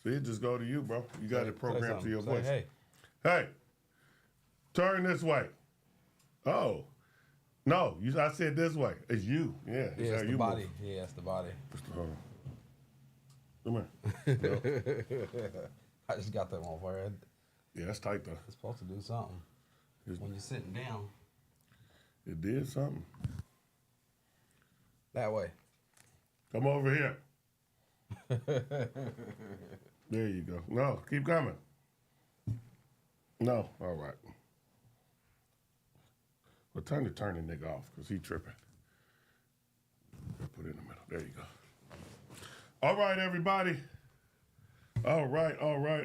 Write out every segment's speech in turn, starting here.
See, it just go to you, bro. You got it programmed to your voice. Hey. Hey, turn this way. Oh. No, I said this way. It's you. Yeah, it's the body. Move. Yeah, it's the body. Come here. I just got that one for you. Yeah, that's tight, though. It's supposed to do something. When you're sitting down. It did something. That way. Come over here. There you go. No, keep coming. No, all right. Well, turn the nigga off because he tripping. Put it in the middle. There you go. All right, everybody. All right,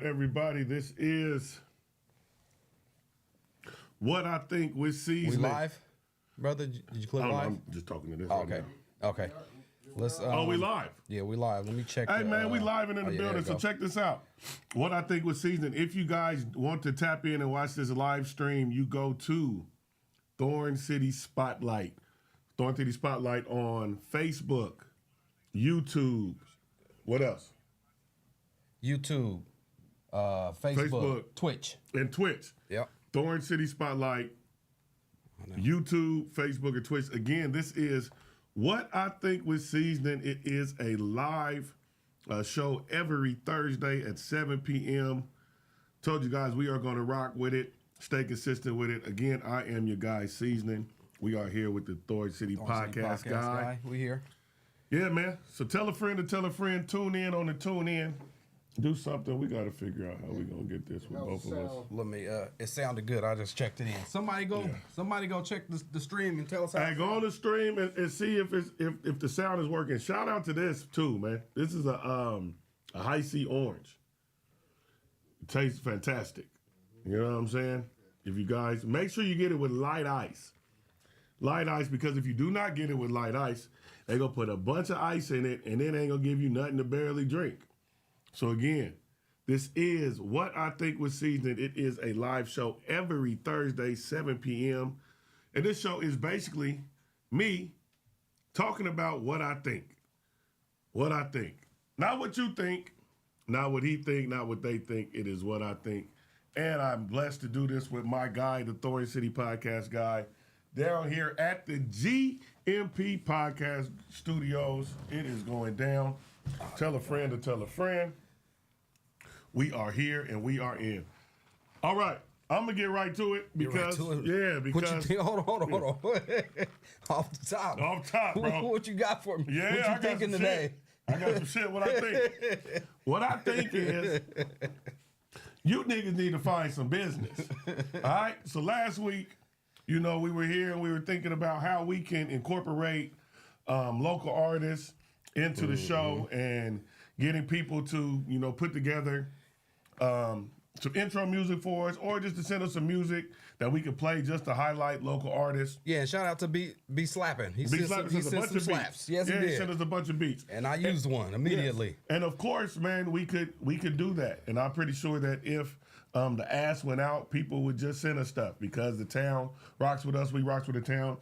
everybody. This is What I Think with Seeznin. We live? Brother, did you click live? I'm just talking to this right now. Okay. Let's. We live? Yeah, we live. Let me check. Hey, man, we live and in the building, so check this out. What I Think with Seeznin. If you guys want to tap in and watch this live stream, you go to Thorn City Spotlight. Thorn City Spotlight on Facebook, YouTube. What else? YouTube, Facebook, Twitch. And Twitch. Yep. Thorn City Spotlight, YouTube, Facebook, and Twitch. Again, this is What I Think with Seeznin. It is a live show every Thursday at 7 p.m. Told you guys we are going to rock with it. Stay consistent with it. Again, I am your guy, Seeznin. We are here with the Thorn City Podcast guy. We here. Yeah, man. So tell a friend to tell a friend. Tune in on the tune in. Do something. We got to figure out how we going to get this with both of us. Let me, it sounded good. I just checked it in. Somebody go check the stream and tell us how. Hey, go on the stream and see if the sound is working. Shout out to this too, man. This is a high C orange. It tastes fantastic. You know what I'm saying? If you guys, make sure you get it with light ice. Light ice, because if you do not get it with light ice, they're going to put a bunch of ice in it, and then they ain't going to give you nothing to barely drink. So again, this is What I Think with Seeznin. It is a live show every Thursday, 7 p.m. And this show is basically me talking about what I think. What I think. Not what you think, not what he think, not what they think. It is what I think. And I'm blessed to do this with my guy, the Thorn City Podcast guy, down here at the GMP Podcast Studios. It is going down. Tell a friend to tell a friend. We are here and we are in. All right. I'm going to get right to it because, What you think? Hold on. Off the top, bro. What you got for me? Yeah, what you thinking today? I got some shit. What I think. What I think is, you niggas need to find some business. All right? So last week, we were here and we were thinking about how we can incorporate local artists into the show and getting people to, put together some intro music for us, or just to send us some music that we could play just to highlight local artists. Yeah, shout out to Be Slapping. He sent some slaps. Yes, he did. He sent us a bunch of beats. And I used one immediately. Yes. And of course, man, we could do that. And I'm pretty sure that if the ass went out, people would just send us stuff because the town rocks with us, we rocks with the town.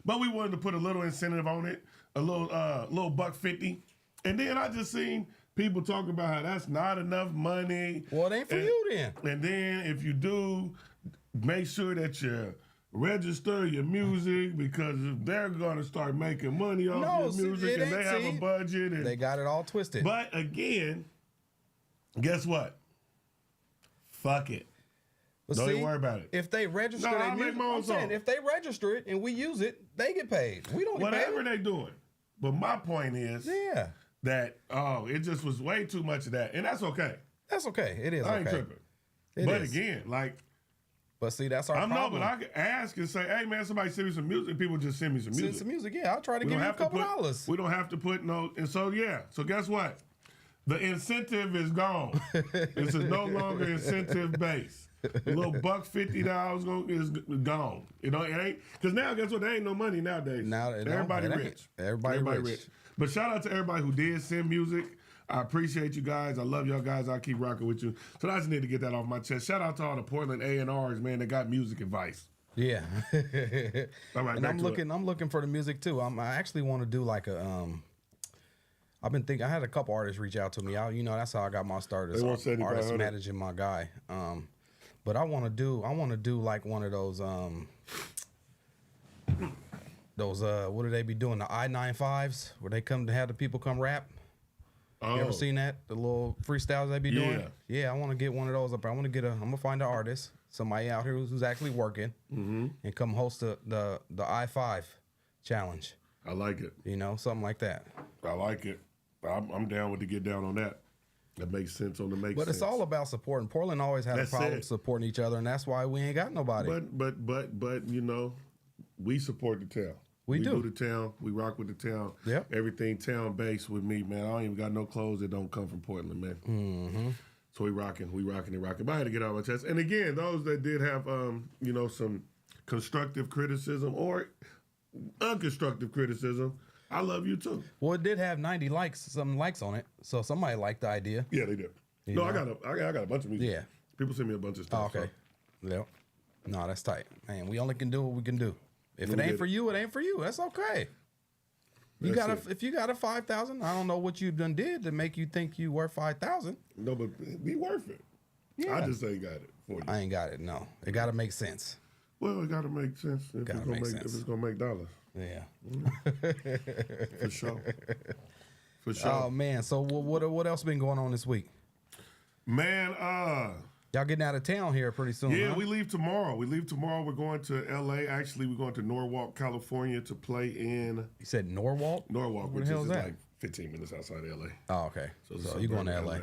But we wanted to put a little incentive on it, a little $1.50. And then I just seen people talk about how that's not enough money. Well, it ain't for you then. And then if you do, make sure that you register your music, because if they're going to start making money off your music and they have a budget. And, they got it all twisted. But again, guess what? Fuck it. But Don't even worry about it. If they register their music, if they register it and we use it, they get paid. We don't get paid. Whatever they doing. But my point is that, it just was way too much of that. And that's okay. That's okay. It is I ain't tripping. Again, But see, that's our problem. But I could ask and say, hey, man, somebody send me some music. People just send me some music. Send some music, yeah. I'll try to give you a couple dollars. We don't have to put no. And so, So guess what? The incentive is gone. This is no longer incentive-based. A little $1.50 is gone. It ain't, because now, guess what? There ain't no money nowadays. Everybody rich. Everybody rich. But shout out to everybody who did send music. I appreciate you guys. I love y'all guys. I'll keep rocking with you. So I just need to get that off my chest. Shout out to all the Portland A&Rs, man, that got music advice. Yeah. All right, and I'm looking for the music too. I actually want to do like a I've been thinking. I had a couple artists reach out to me. That's how I got my start as artist managing my guy. But I want to do like one of those what do they be doing? The I-95s where they come to have the people come rap. You ever seen that? The little freestyles they be doing? Yeah, I want to get one of those up. I'm gonna find an artist, somebody out here who's actually working, and come host the I-5 challenge. I like it. Something like that. I like it. I'm down with to get down on that. That makes sense on the make sense. But it's all about supporting. Portland always had a problem supporting each other, and that's why we ain't got nobody. But we support the town. We do the town. We rock with the town. Yep. Everything town based with me, man. I don't even got no clothes that don't come from Portland, man. Mm-hmm. So we rocking. But I had to get out my chest. And again, those that did have some constructive criticism or unconstructive criticism, I love you too. Well, it did have 90 likes on it, so somebody liked the idea. Yeah, they did. I got a bunch of music. Yeah, people send me a bunch of stuff. Oh, okay. So. Yep. No, that's tight, man. We only can do what we can do. If it ain't for you, it ain't for you. That's okay. If you got a 5,000, I don't know what you done did to make you think you worth 5,000. No, but be worth it. Yeah. I just ain't got it for you. I ain't got it. No, it got to make sense. Well, it got to make sense if it's gonna make dollars. Yeah. For sure. For sure. Oh man. So what else been going on this week? Man, y'all getting out of town here pretty soon. Yeah, huh? we leave tomorrow. We're going to L.A. Actually, we're going to Norwalk, California to play in... You said Norwalk? Norwalk, Where which the hell is is that? like 15 minutes outside of L.A. Oh, okay. So you're going to L.A.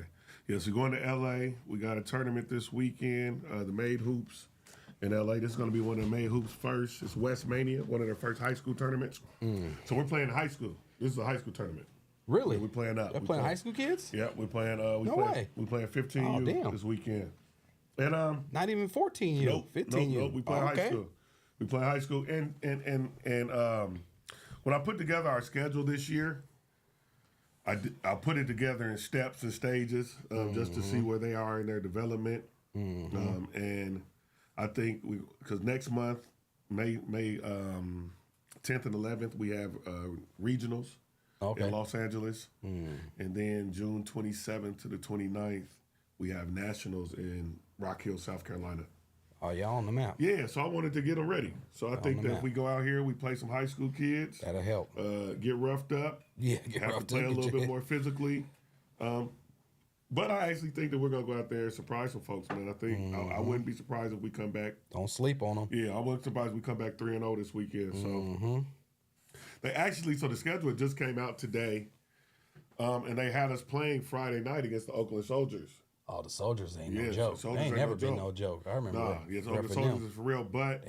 Yes, we're going to L.A. We got a tournament this weekend, the Made Hoops in L.A. This is going to be one of the Made Hoops first. It's West Mania, one of their first high school tournaments. So we're playing high school. This is a high school tournament. Really? Yeah, we're playing up. They're playing high school kids? Yeah, we're playing... We're playing 15U this weekend. And not even 14U, nope, 15U. Nope, we play high school. We play high school, and when I put together our schedule this year, I put it together in steps and stages just to see where they are in their development. And I think because next month, May 10th and 11th, we have regionals in Los Angeles, and then June 27th to the 29th, we have nationals in Rock Hill, South Carolina. Oh, y'all on the map. Yeah, so I wanted to get them ready. So I think that if we go out here, we play some high school kids. That'll help. Get roughed up. Yeah, get roughed up. Have to play a little bit more physically. But I actually think that we're going to go out there and surprise some folks, man. I think I wouldn't be surprised if we come back. Don't sleep on them. Yeah, I wouldn't be surprised if we come back 3-0 this weekend. So the schedule just came out today, and they had us playing Friday night against the Oakland Soldiers. Oh, the Soldiers ain't no joke. They ain't never been no joke. I remember. Nah, the Soldiers is for real, but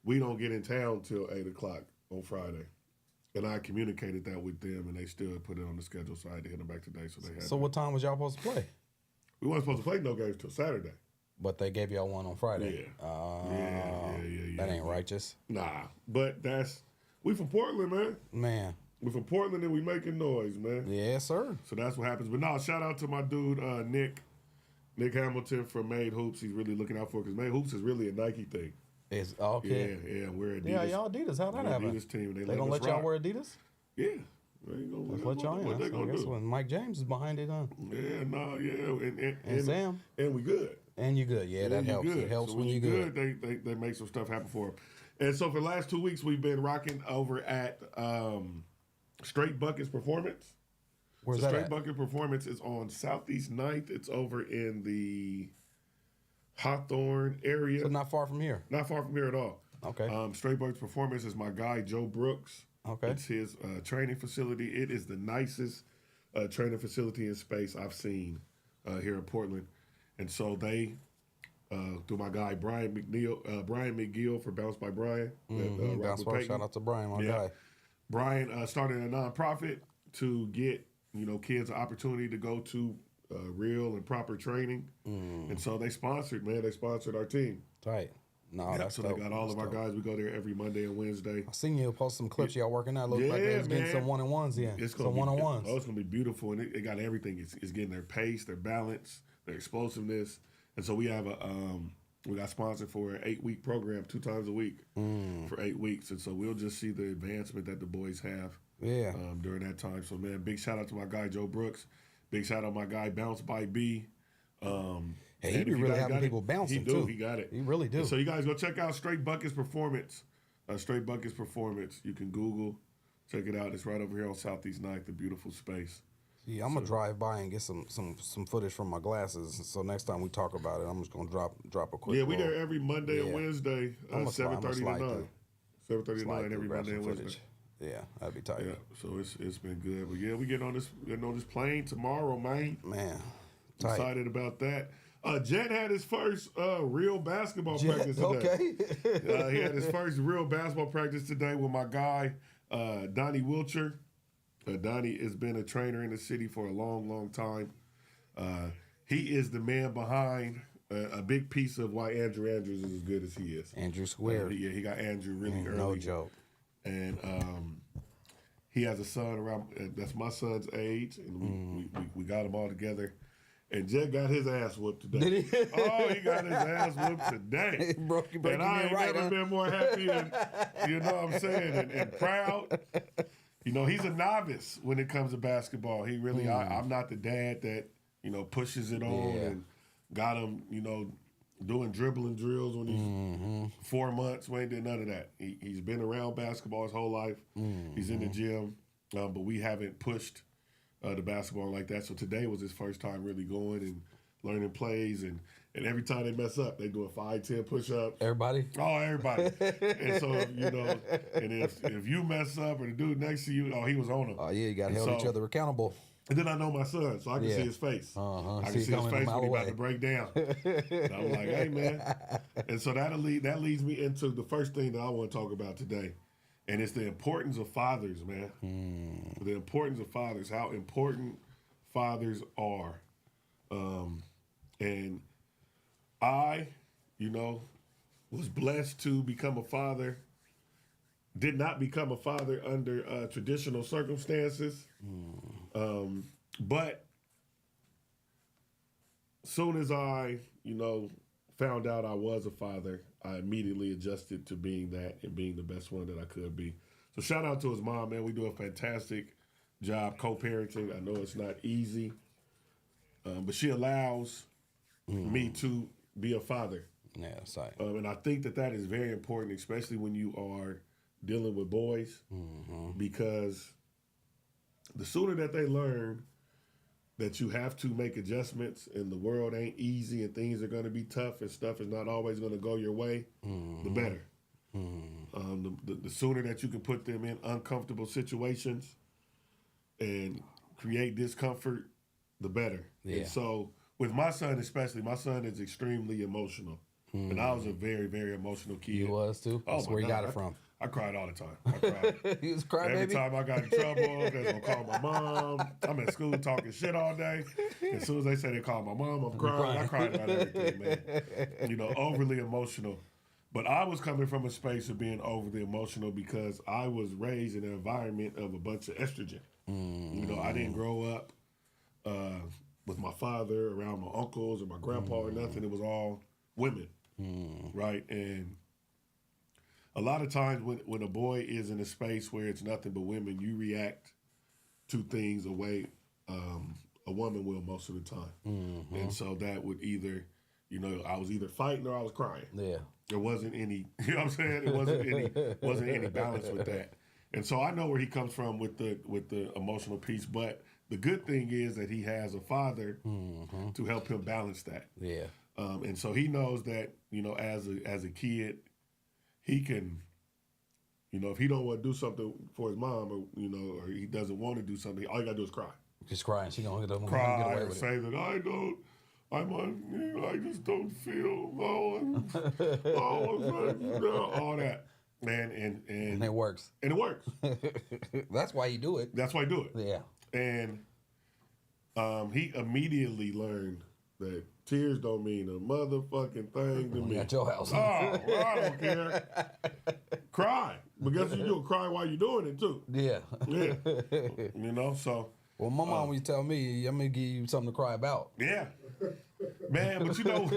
we don't get in town till 8 o'clock on Friday. And I communicated that with them, and they still put it on the schedule, so I had to hit them back today. So what time was y'all supposed to play? We weren't supposed to play no games till Saturday. But they gave y'all one on Friday. Yeah. That ain't righteous. Nah, but we from Portland, man. Man. We from Portland and we making noise, man. Yes, sir. So that's what happens. But no, shout out to my dude, Nick Hamilton from Made Hoops. He's really looking out for it because Made Hoops is really a Nike thing. It's okay. Yeah, we're Adidas. Yeah, y'all Adidas. How that happen? Adidas team. They don't let y'all wear Adidas? Yeah. Let's let y'all in. What they gonna do? When Mike James is behind it, huh? Yeah, and Sam. And we good. And you good. Yeah, that helps. It helps when you good. They make some stuff happen for them. And so for the last 2 weeks, we've been rocking over at Straight Buckets Performance. Where's that Straight at? Bucket Performance is on Southeast 9th. It's over in the Hawthorne area. So not far from here. Not far from here at all. Okay. Straight Buckets Performance is my guy, Joe Brooks. Okay. It's his training facility. It is the nicest training facility in space I've seen here in Portland. And so they, through my guy Brian McGill for Bounce by Brian. Bounce by, shout out to Brian, my guy. Brian started a nonprofit to get kids an opportunity to go to real and proper training. And so they sponsored our team. Tight. No, that's so dope. They got all of our guys. We go there every Monday and Wednesday. I seen you post some clips y'all working out. Look like they was getting some one-on-ones in. It's some one-on-ones. It's going to be beautiful. And it got everything. It's getting their pace, their balance, their explosiveness. And so we have we got sponsored for an 8-week program 2 times a week for 8 weeks. And so we'll just see the advancement that the boys have Yeah. During that time. So, man, big shout out to my guy, Joe Brooks. Big shout out to my guy, Bounce by B. Hey, he be really having people bouncing, too. He got it. He really do. And so you guys go check out Straight Buckets Performance. Straight Buckets Performance. You can Google. Check it out. It's right over here on Southeast 9th, the beautiful space. Yeah, I'm gonna drive by and get some footage from my glasses. So next time we talk about it, I'm just gonna drop a quick. Yeah, we there every Monday and Wednesday, 7:30 to 9. 7:30 to 9 every Monday and Wednesday. Yeah, that'd be tight. Yeah, so it's been good. But yeah, we getting on this plane tomorrow, man. Man, tight. Excited about that. Jet had his first real basketball practice today. Okay. He had his first real basketball practice today with my guy, Donnie Wilcher. Donnie has been a trainer in the city for a long, long time. He is the man behind a big piece of why Andrew Andrews is as good as he is. Andrew Square. Yeah, he got Andrew really early. No joke. And he has a son around that's my son's age, and we got them all together. And Jet got his ass whooped today. Did he? Oh, he got his ass whooped today. And I ain't never been more happy and, you know what I'm saying, and proud. You know, he's a novice when it comes to basketball. He really, I'm not the dad that, you know, pushes it on and got him, you know, doing dribbling drills when he's 4 months. We ain't did none of that. He's been around basketball his whole life. He's in the gym, but we haven't pushed the basketball like that. So today was his first time really going and learning plays. And every time they mess up, they doing 5, 10 push-ups. Everybody? Oh, everybody. And so, you know, and if you mess up or the dude next to you, he was on him. Oh, yeah, you got to hold each other accountable. And then I know my son, so I can see his face. I can see his face when he's about to break down. And I'm like, hey, man. And so that leads me into the first thing that I want to talk about today. And it's the importance of fathers, man. The importance of fathers, how important fathers are. And I, you know, was blessed to become a father. Did not become a father under traditional circumstances. But soon as I, you know, found out I was a father, I immediately adjusted to being that and being the best one that I could be. So shout out to his mom, man. We do a fantastic job co-parenting. I know it's not easy, but she allows me to be a father. Yeah, that's right. And I think that is very important, especially when you are dealing with boys, because the sooner that they learn that you have to make adjustments and the world ain't easy and things are going to be tough and stuff is not always going to go your way, the better. The sooner that you can put them in uncomfortable situations and create discomfort, the better. Yeah. And so with my son especially, my son is extremely emotional. And I was a very, very emotional kid. You was too? That's where you got it from. I cried all the time. I cried. You was crying, Every time I got in trouble, they was going to call my mom. I'm at school talking shit all day. As soon as they say they call my mom, I'm crying. I cried about everything, man. You know, overly emotional. But I was coming from a space of being overly emotional because I was raised in an environment of a bunch of estrogen. You know, I didn't grow up with my father around my uncles or my grandpa or nothing. It was all women, right? And a lot of times when a boy is in a space where it's nothing but women, you react to things the way a woman will most of the time. And so that would either, you know, I was either fighting or I was crying. Yeah. There wasn't any, you know what I'm saying? It wasn't any balance with that. And so I know where he comes from with the emotional piece, but the good thing is that he has a father to help him balance that. Yeah. And so he knows that, you know, as a kid, he can, you know, if he don't want to do something for his mom or, you know, or he doesn't want to do something, all you got to do is cry. Just crying. She gonna get away with it. Say that I just don't feel all that. And it works. And it works. That's why you do it. That's why I do it. Yeah. And he immediately learned that tears don't mean a motherfucking thing to me. At your house. Oh, well, I don't care. Cry. But guess you do? Cry while you're doing it, too. Yeah. Yeah. You know, so. Well, my mom would tell me, I'm going to give you something to cry about. Yeah. Man, but you know,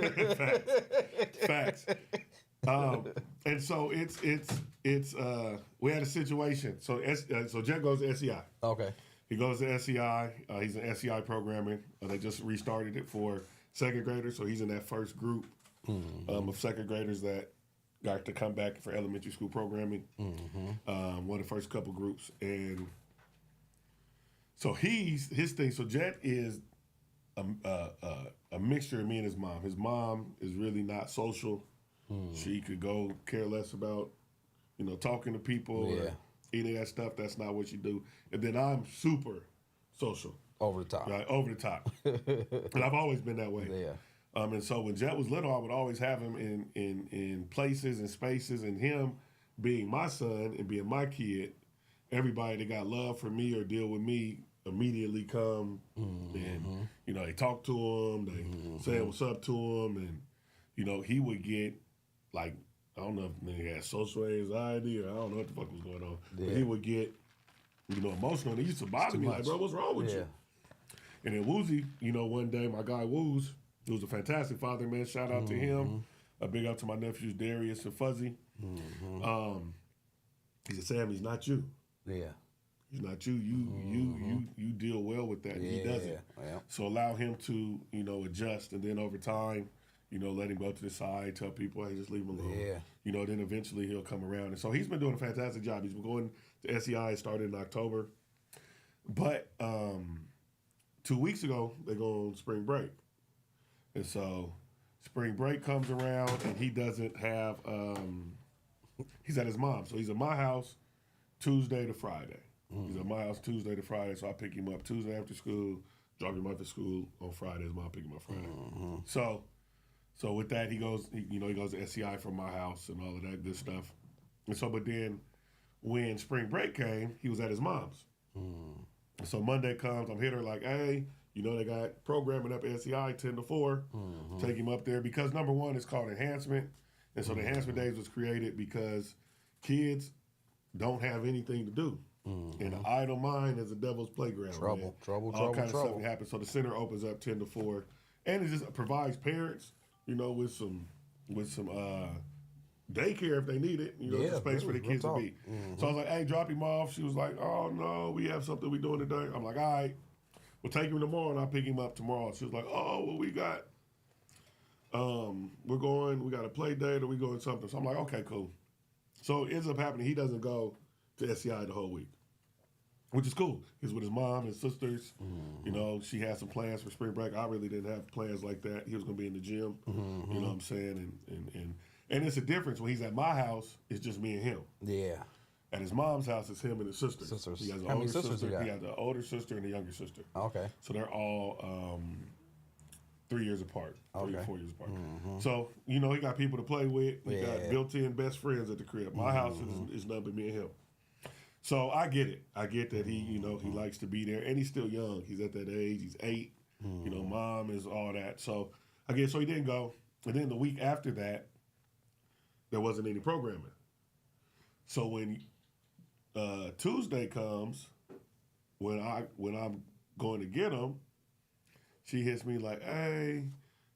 facts. And so it's we had a situation. So so Jet goes to SEI. Okay. He goes to SEI. He's in SEI programming. They just restarted it for second graders. So he's in that first group of second graders that got to come back for elementary school programming. One of the first couple groups. And so his thing. So Jet is a mixture of me and his mom. His mom is really not social. She could go care less about, talking to people or any of that stuff. That's not what she do. And then I'm super social. Over the top. Right, over the top. And I've always been that way. Yeah. And so when Jet was little, I would always have him in places and spaces, and him being my son and being my kid, everybody that got love for me or deal with me immediately come and, they talk to him, they say what's up to him, and, he would get, like, I don't know if he had social anxiety or I don't know what the fuck was going on, but he would get, emotional, and he used to bother me, like, bro, what's wrong with you? And then Woozy, one day, my guy Wooz, who's a fantastic father, man, shout out to him, a big up to my nephews Darius and Fuzzy. He said, Sam, he's not you. Yeah. He's not you. You deal well with that. He doesn't. Yeah. So allow him to, adjust, and then over time, let him go to the side, tell people, hey, just leave him alone. Yeah. Then eventually he'll come around. And so he's been doing a fantastic job. He's been going to SEI, started in October. But 2 weeks ago, they go on spring break. And so spring break comes around, and he doesn't have, he's at his mom's. So he's at my house Tuesday to Friday. He's at my house Tuesday to Friday, so I pick him up Tuesday after school, drop him off at school on Friday. His mom pick him up Friday. So with that, he goes to SEI from my house and all of that good stuff. And so, but then when spring break came, he was at his mom's. And so Monday comes, I'm hitting her like, hey, they got programming up at SEI 10 to 4. Take him up there because number one, it's called enhancement. And so the enhancement days was created because kids don't have anything to do. And an idle mind is a devil's playground. Trouble. All kinds of stuff happens. So the center opens up 10 to 4. And it just provides parents, with some daycare if they need it. It's a space for the kids to be. So I was like, hey, drop him off. She was like, oh, no, we have something we doing today. I'm like, all right, we'll take him tomorrow and I'll pick him up tomorrow. She was like, oh, well, we got, we got a play date or we going something. So I'm like, okay, cool. So it ends up happening, he doesn't go to SEI the whole week, which is cool. He's with his mom and sisters. She had some plans for spring break. I really didn't have plans like that. He was going to be in the gym. You know what I'm saying? And it's a difference when he's at my house. It's just me and him. Yeah. At his mom's house, it's him and his sisters. He has an How many older sisters sister. you got? He has an older sister and a younger sister. Okay. So they're all 3 years apart, 3 or 4 years apart. So, he got people to play with. He got built-in best friends at the crib. My house is nothing but me and him. So I get it. I get that he, he likes to be there. And he's still young. He's at that age. He's 8. Mom is all that. So I get so he didn't go. And then the week after that, there wasn't any programming. So when Tuesday comes, when I'm going to get him, she hits me like, hey,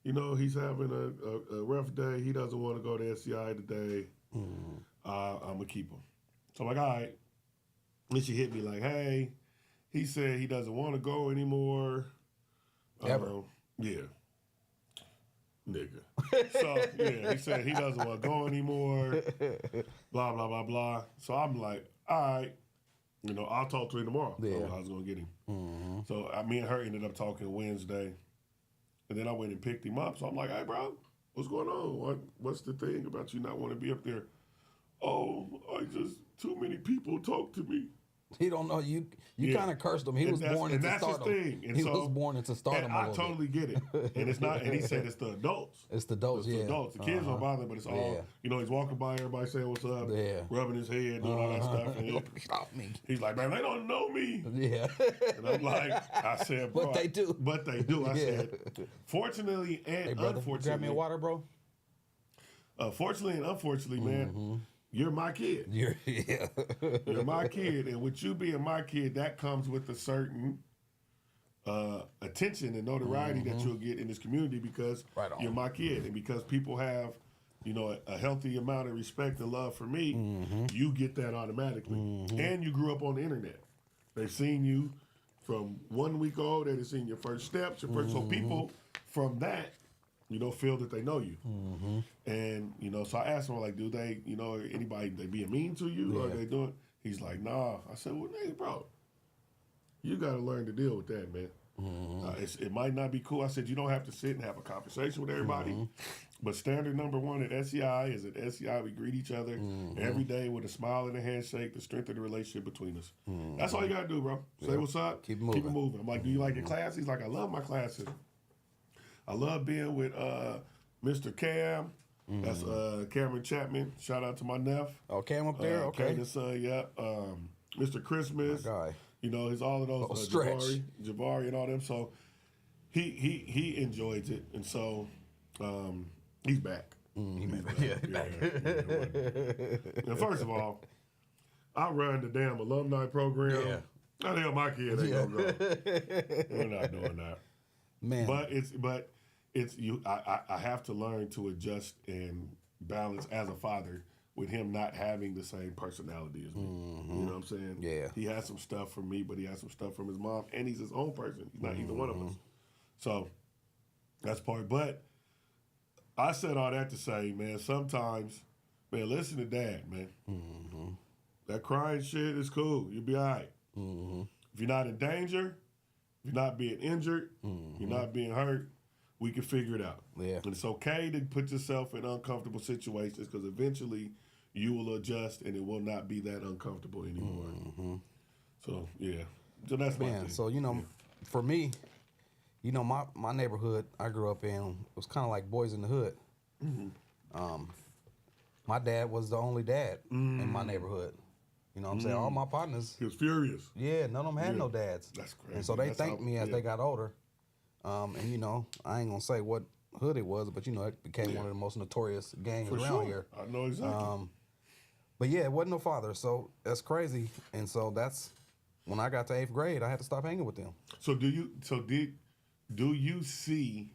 he's having a rough day. He doesn't want to go to SCI today. I'm going to keep him. So I'm like, all right. And she hit me like, hey, he said he doesn't want to go anymore. Ever. Yeah. Nigga. So, yeah, he said he doesn't want to go anymore. Blah, blah, blah, blah. So I'm like, all right. I'll talk to him tomorrow. Yeah. I was going to get him. So me and her ended up talking Wednesday. And then I went and picked him up. So I'm like, hey, bro, what's going on? What's the thing about you not wanting to be up there? Oh, too many people talk to me. He don't know you. You kind of cursed him. He was born into stardom. That's his thing. And he was born into stardom. And I totally get it. And it's not. And he said it's the adults. It's the adults. The adults. The kids don't bother, but it's all. He's walking by everybody saying what's up. Rubbing his head, doing all that stuff. And stop me. He's like, man, they don't know me. Yeah. And I'm like, I said, bro, but they do. But they do. I said, fortunately and hey, brother, unfortunately. Grab me a water, bro. Fortunately and unfortunately, man. You're my kid. You're my kid. And with you being my kid, that comes with a certain attention and notoriety that you'll get in this community because you're my kid. And because people have a healthy amount of respect and love for me, you get that automatically. And you grew up on the internet. They've seen you from 1 week old. They've seen your first steps. So people from that, feel that they know you. And, so I asked him, like, do they, anybody, they being mean to you? Or they doing? He's like, nah. I said, well, nigga, bro, you got to learn to deal with that, man. It might not be cool. I said, you don't have to sit and have a conversation with everybody. But standard number one at SEI is at SEI, we greet each other every day with a smile and a handshake to strengthen the relationship between us. That's all you got to do, bro. Say what's up. Keep it moving. I'm like, do you like your class? He's like, I love my classes. I love being with Mr. Cam. That's Cameron Chapman. Shout out to my nephew. Oh, Cam up there? Okay. Caden's son, yeah. Mr. Christmas. My guy. He's all of those. Jabari and all them. So he enjoys it. And so he's back. He's back. And first of all, I run the damn alumni program. Yeah. How the hell my kid ain't gonna go? We're not doing that. Man. But it's you. I have to learn to adjust and balance as a father with him not having the same personality as me. You know what I'm saying? Yeah. He has some stuff from me, but he has some stuff from his mom, and he's his own person. He's not either one of us. So that's part. But I said all that to say, man, sometimes, man, listen to dad, man. That crying shit is cool. You'll be all right. If you're not in danger, if you're not being injured, you're not being hurt, we can figure it out. Yeah. And it's okay to put yourself in uncomfortable situations because eventually you will adjust and it will not be that uncomfortable anymore. So, yeah. So that's my thing. So, for me, my neighborhood I grew up in was kind of like Boys in the Hood. My dad was the only dad in my neighborhood. You know what I'm saying? All my partners. He was furious. Yeah, none of them had no dads. That's crazy. And so they thanked me as they got older. And, I ain't going to say what hood it was, but, it became one of the most notorious gangs around here. I know exactly. But, yeah, it wasn't no father. So that's crazy. And so that's when I got to 8th grade, I had to stop hanging with them. So do you see,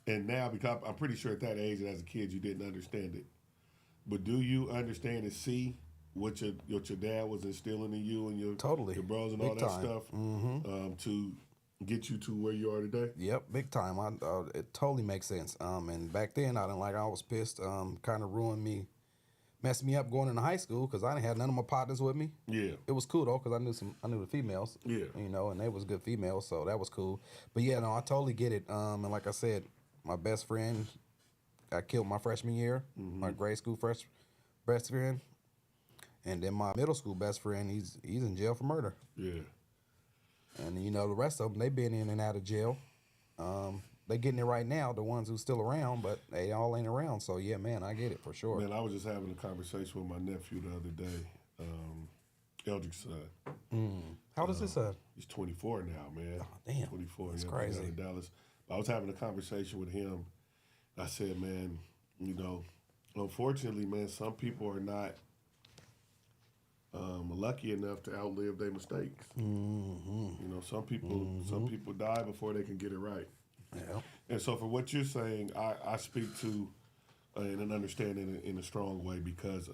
and now because I'm pretty sure at that age and as a kid you didn't understand it, but do you understand and see what your dad was instilling in you and your bros and all that stuff to get you to where you are today? Yep, big time. It totally makes sense. And back then I was pissed. Kind of ruined me, messed me up going into high school because I didn't have none of my partners with me. Yeah, it was cool though because I knew the females. Yeah, and they was good females, so that was cool. But yeah, no, I totally get it. And like I said, my best friend got killed my freshman year. My grade school best friend. And then my middle school best friend, he's in jail for murder. Yeah. And the rest of them, they been in and out of jail. They getting it right now, the ones who's still around, but they all ain't around. So yeah, man, I get it for sure. Man, I was just having a conversation with my nephew the other day, Eldrick's son. How old is his son? He's 24 now, man. Oh, damn. 24. That's crazy. crazy. In Dallas. I was having a conversation with him. I said, man, unfortunately, man, some people are not lucky enough to outlive their mistakes. Some people die before they can get it right. Yeah. And so for what you're saying, I speak to and understand in a strong way because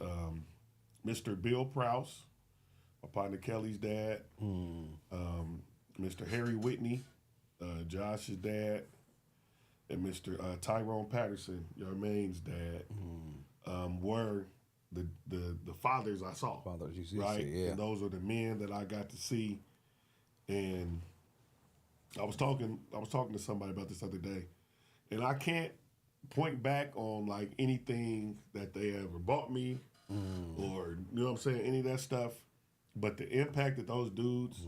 Mr. Bill Prouse, my partner Kelly's dad, Mr. Harry Whitney, Josh's dad, and Mr. Tyrone Patterson, Yarmane's dad, were the fathers I saw. Fathers you see, right? yeah. And those are the men that I got to see. And I was talking to somebody about this other day, and I can't point back on like anything that they ever bought me or what I'm saying, any of that stuff. But the impact that those dudes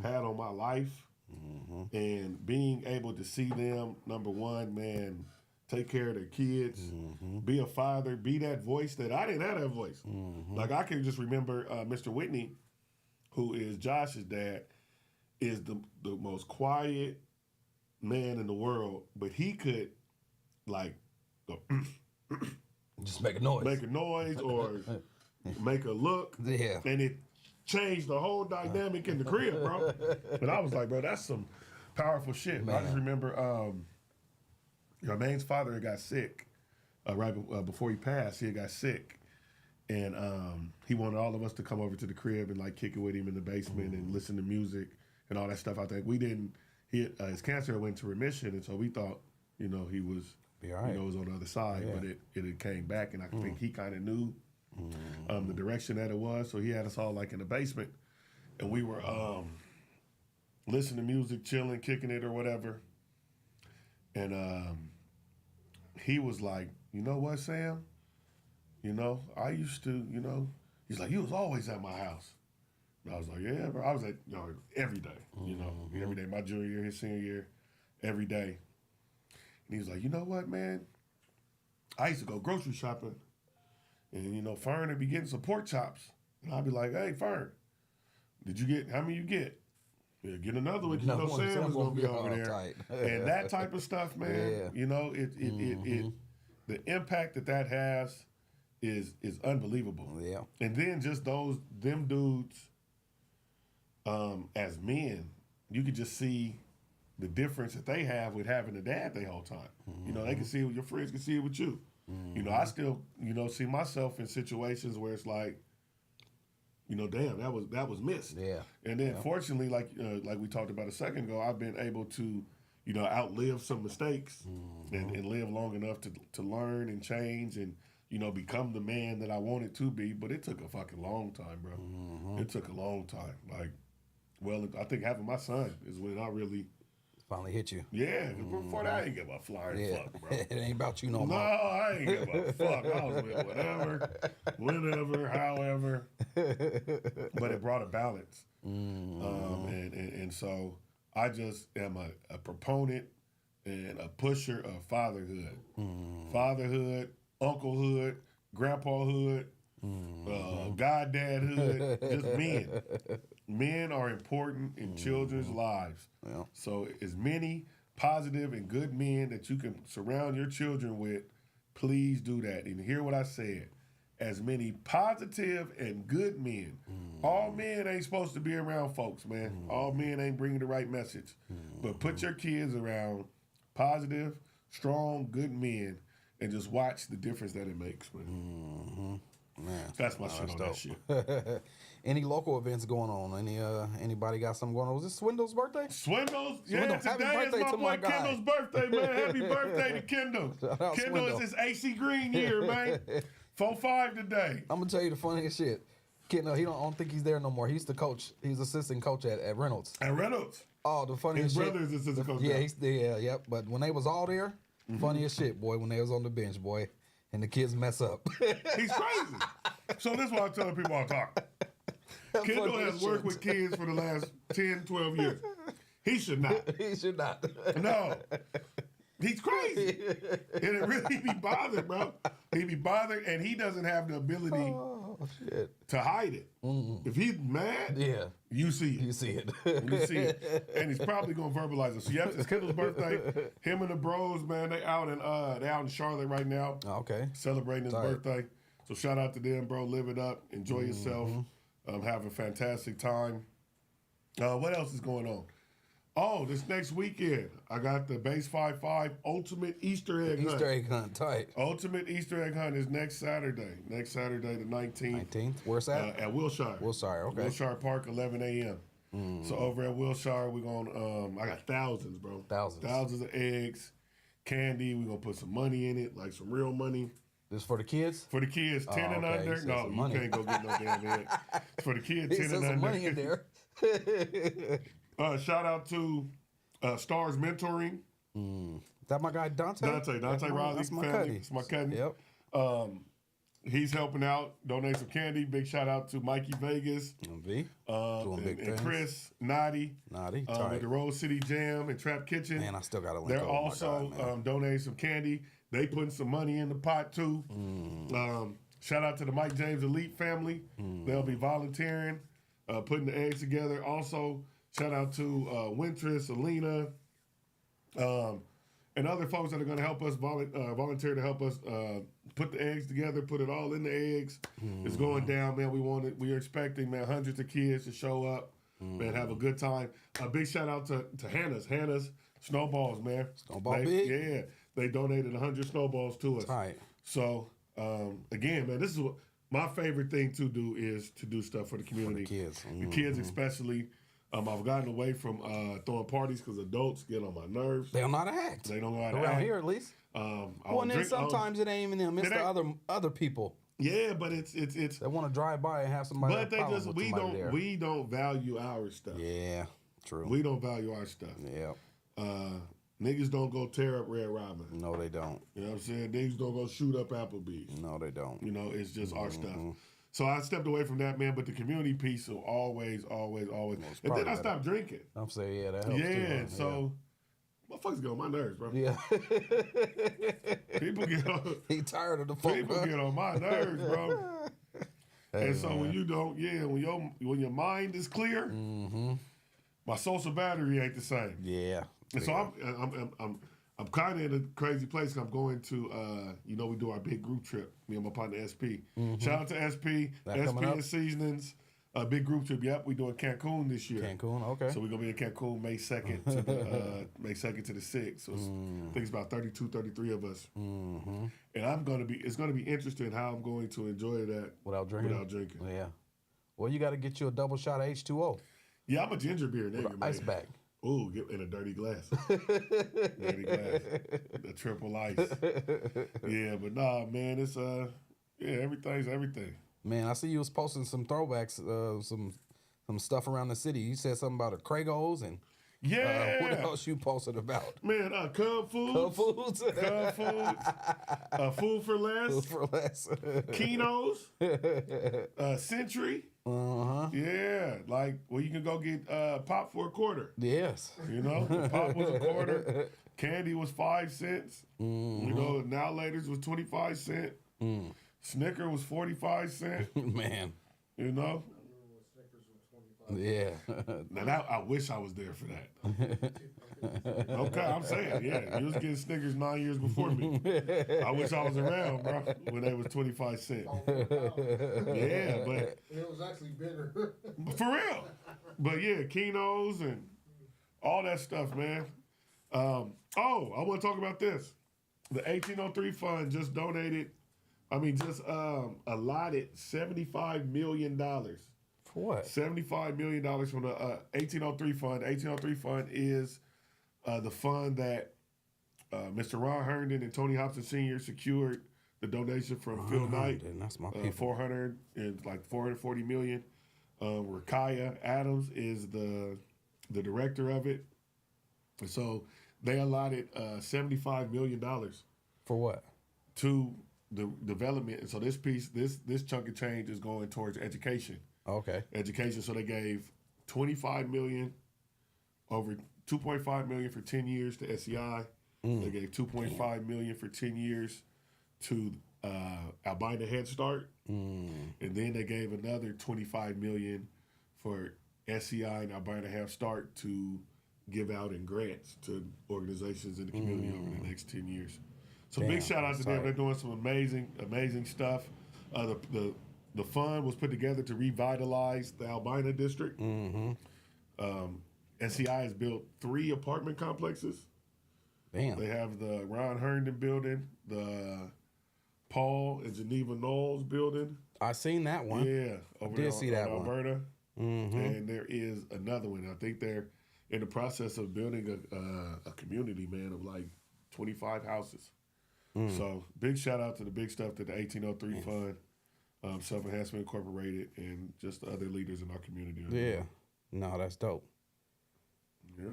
had on my life and being able to see them, number one, man, take care of their kids, be a father, be that voice that I didn't have that voice. Like I can just remember Mr. Whitney, who is Josh's dad, is the most quiet man in the world, but he could like go, just make a noise or make a look, and it changed the whole dynamic in the crib, bro. But I was like, bro, that's some powerful shit. I just remember Yarmane's father got sick before he passed, he had got sick, and he wanted all of us to come over to the crib and like kick it with him in the basement and listen to music and all that stuff. I think we didn't. His cancer went to remission, and so we thought, he was, was on the other side, but it had came back, and I think he kind of knew the direction that it was, so he had us all like in the basement, and we were listening to music, chilling, kicking it or whatever, and he was like, you know what, Sam? I used to, he's like, you was always at my house. And I was like, yeah, bro. I was at, every day, every day. My junior year, his senior year, every day. And he was like, you know what, man? I used to go grocery shopping, and, Fern would be getting some pork chops. And I'd be like, hey, Fern, how many you get? Yeah, get another one. Sam is going to be over there. Tight. And that type of stuff, man, the impact that has is unbelievable. Yeah. And then just them dudes, as men, you could just see the difference that they have with having a dad the whole time. They can see it, your friends can see it with you. I still, see myself in situations where it's like, damn, that was missed. Yeah. And then fortunately, like we talked about a second ago, I've been able to, outlive some mistakes and live long enough to learn and change and, become the man that I wanted to be. But it took a fucking long time, bro. It took a long time. Like, well, I think having my son is when I really finally hit you. Yeah, before that, I ain't give a flying fuck, bro. It ain't about you no more. No, I ain't give a fuck. I was with whatever, whenever, however. But it brought a balance. And so I just am a proponent and a pusher of fatherhood. Fatherhood, unclehood, grandpahood, goddadhood, just men. Men are important in children's lives. Yeah. So as many positive and good men that you can surround your children with, please do that. And hear what I said. As many positive and good men. All men ain't supposed to be around folks, man. All men ain't bringing the right message. But put your kids around positive, strong, good men and just watch the difference that it makes, man. Man, that's my shit on that shit. Any local events going on? Anybody got something going on? Was this Swindle's birthday? Swindle's? Yeah, today is my boy Kendall's birthday, man. Happy birthday to Kendall. Kendall is his AC Green year, man. 4-5 today. I'm gonna tell you the funniest shit. Kendall, I don't think he's there no more. He's the coach. He's assistant coach at Reynolds. At Reynolds? Oh, the funniest shit. His brother is assistant coach. Yeah, yep. But when they was all there, funniest shit, boy, when they was on the bench, boy. And the kids mess up. He's crazy. So this is why I'm telling people all the time. Kendall has worked with kids for the last 10, 12 years. He should not. He should not. No. He's crazy. And it really be bothered, bro. He be bothered, and he doesn't have the ability to hide it. If he's mad, you see it. You see it. You see it. And he's probably going to verbalize it. So, yes, it's Kendall's birthday. Him and the bros, man, they out in Charlotte right now. Okay. Celebrating his birthday. So, shout out to them, bro. Live it up. Enjoy yourself. Have a fantastic time. What else is going on? Oh, this next weekend, I got the Base 5-5 Ultimate Easter Egg Hunt. Easter Egg Hunt, tight. Ultimate Easter Egg Hunt is next Saturday. Next Saturday, the 19th. 19th? Where's that? At Wilshire. Wilshire, okay. Wilshire Park, 11 a.m. So over at Wilshire, we're going to, I got thousands, bro. Thousands of eggs, candy. We're going to put some money in it, like some real money. This for the kids? For the kids, 10 and under. No, you can't go get no damn egg. For the kids, 10 and under. Some money in there. Shout out to Stars Mentoring. Is that my guy Dante? Dante Riley. That's my family. cousin. It's my cousin. Yep. He's helping out, donate some candy. Big shout out to Mikey Vegas. Doing big things. And Chris Naughty. With the Rose City Jam and Trap Kitchen. Man, I still got to link They're over also my guy, donating some candy. They putting some money in the pot too. Shout out to the Mike James Elite family. They'll be volunteering, putting the eggs together. Also, shout out to Wintress, Alina, and other folks that are going to help us volunteer to help us put the eggs together, put it all in the eggs. It's going down, man. We're expecting, man, hundreds of kids to show up, man, have a good time. A big shout out to Hannah's. Hannah's Snowballs, man. Snowball big? Yeah, they donated 100 snowballs to us. All right. So again, man, this is what my favorite thing to do is to do stuff for the community. For the kids. The kids especially. I've gotten away from throwing parties because adults get on my nerves. They don't know how to act. They don't know how to Around act. here, at least. I Well, would and then drink- sometimes it ain't even them. It's the other people Yeah, but it's. that want to drive by and have somebody. But they problem just with somebody there. we don't value our stuff. Yeah, true. We don't value our stuff. Yeah. Niggas don't go tear up Red Robin. No, they don't. You know what I'm saying? Niggas don't go shoot up Applebee's. No, they don't. You know, it's just our stuff. So I stepped away from that, man. But the community piece will always. And then I stopped drinking. I'm saying, yeah, that helps too. Yeah, Man. so motherfuckers get on my nerves, bro. Yeah. People get on. He tired of the folk. People huh? get on my nerves, bro. Hey, And so man. when you don't, when your mind is clear, my social battery ain't the same. Yeah. And so I'm kind of in a crazy place. 'Cause I'm going to, we do our big group trip. Me and my partner SP. Shout out to SP, That SP coming up? and Seeznins. Big group trip. Yep, we doing Cancun this year. Cancun, okay. So we're gonna be in Cancun May 2nd to the May 2nd to the 6th. So I think it's about 32, 33 of us. And it's gonna be interesting how I'm going to enjoy that Without drinking? Yeah. Well, you got to get you a double shot of H2O. Yeah, I'm a ginger beer nigga, man. Ice bag. Ooh, get in a dirty glass. Dirty glass. The triple ice. Yeah, but nah, man, it's everything's everything. Man, I see you was posting some throwbacks, some stuff around the city. You said something about a Kragos and Yeah. what else you posted about? Man, Cub Foods. Cub Foods. Cub Foods. Food for Less. Food for less. Keno's. Century. Yeah, like where you can go get pop for a quarter. Yes. You know, the pop was a quarter. Candy was 5 cents. You know, Now Laters was 25 cents. Snicker was 45 cents. Man. You know. Yeah. Now that, I wish I was there for that. Okay, I'm saying, yeah, you was getting Snickers 9 years before me. I wish I was around, bro, when they was 25 cents. Yeah, but It was actually bigger. for real. But yeah, Keno's and all that stuff, man. I want to talk about this. The 1803 Fund just allotted $75 million. For what? $75 million from the 1803 Fund. 1803 Fund is the fund that Mr. Ron Herndon and Tony Hobson Sr. secured the donation from Phil Knight. That's my people. 440 million. Rakaya Adams is the director of it. And so they allotted $75 million For what? to the development. And so this chunk of change is going towards education. Okay. Education. So they gave $25 million, over $2.5 million for 10 years to SEI. They gave $2.5 million for 10 years to Albina Head Start. And then they gave another $25 million for SEI and Albina Head Start to give out in grants to organizations in the community over the next 10 years. So Damn, big shout out to them. tight. They're doing some amazing stuff. The fund was put together to revitalize the Albina district. SEI has built 3 apartment complexes. Damn. They have the Ron Herndon building, the Paul and Geneva Knowles building. I seen that one. Yeah, over did there see on that one. Alberta. And there is another one. I think they're in the process of building a community, man, of like 25 houses. So big shout out to the big stuff to the 1803 Fund, Self Enhancement Incorporated, and just the other leaders in our community. Yeah. No, that's dope. Yeah.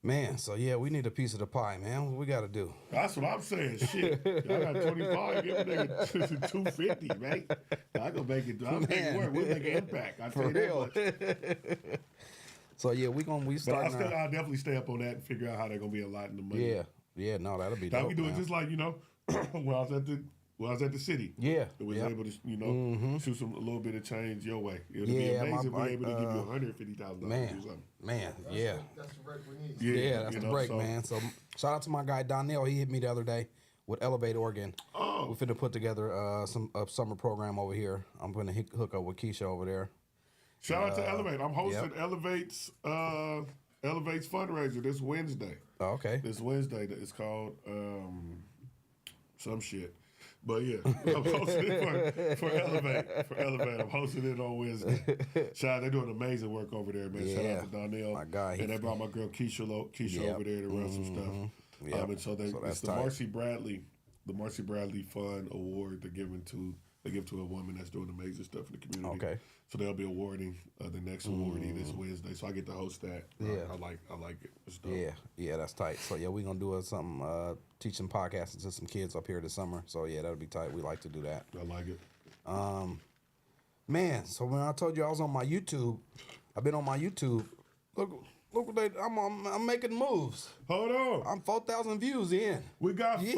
Man, so yeah, we need a piece of the pie, man. What we got to do? That's what I'm saying. Shit. Y'all got 25, give a nigga 250, man. I gonna make it. I'll make it work. We'll make an impact. I tell you that much. So yeah, we But starting. I'll definitely stay up on that and figure out how they're gonna be allotting the money. Yeah. No, that'll be Now dope. we do it man. just like, when I was at the city. Yeah. It was Yep. able to, shoot a little bit of change your way. It would be Yeah, amazing if we my- were able to give you $150,000 to do something. Man, yeah. That's the break we need. Yeah, that's the break, man. So shout out to my guy Donnell. He hit me the other day with Elevate Oregon. Oh. We're finna put together a summer program over here. I'm gonna hook up with Keisha over there. Shout out to Elevate. I'm hosting Elevate's Elevate's fundraiser this Wednesday. Oh, okay. This Wednesday, it's called some shit. But yeah, I'm hosting it for Elevate. For Elevate, I'm hosting it on Wednesday. Shout out, they're doing amazing work over there, man. Shout out to Donnell. My guy, and they brought my girl Keisha over there to run some stuff. Yep. And so it's the tight. Marcy Bradley Fund Award they give to a woman that's doing amazing stuff in the community. Okay. So they'll be awarding the next awardee this Wednesday. So I get to host that. Yeah. I like it. It's dope. Yeah, that's tight. So yeah, we're gonna do something, teach some podcasting to some kids up here this summer. So yeah, that'll be tight. We like to do that. I like it. Man, so when I told you I was on my YouTube, I've been on my YouTube. Look what I'm making moves. Hold on. I'm 4,000 views in. We got that's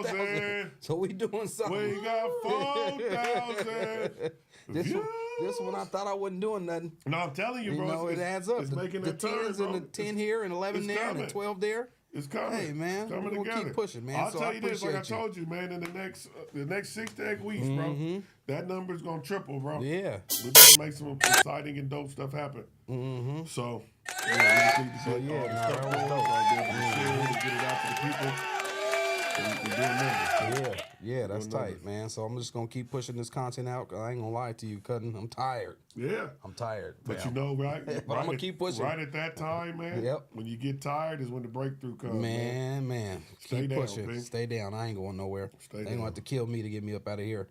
4,000. So we doing something. We got 4,000. This one I thought I wasn't doing nothing. No, I'm telling you, You bro. know, it adds up. It's The making a turn, 10s bro. and the 10 here and 11 it's there coming. and the 12 there. It's coming. Hey, man, It's coming we're gonna together. keep pushing, man. I'll So tell I you this, like I appreciate you. told you, man. In the next 6 to 8 weeks, bro, that number's gonna triple, bro. Yeah. We're gonna make some exciting and dope stuff happen. So, yeah, we just need to get all the stuff going out there to share it and get it out to the people. And doing numbers. Yeah, that's Doing tight, numbers. man. So I'm just gonna keep pushing this content out. 'Cause I ain't gonna lie to you, Cutting. I'm tired. Yeah. I'm tired. But fam. you know, right? But I'ma keep pushing. Right at that time, man. Yep. When you get tired is when the breakthrough comes, Man, Stay keep down, pushing. Pink. Stay down. I ain't going nowhere. Stay They down. gonna have to kill me to get me up out of here.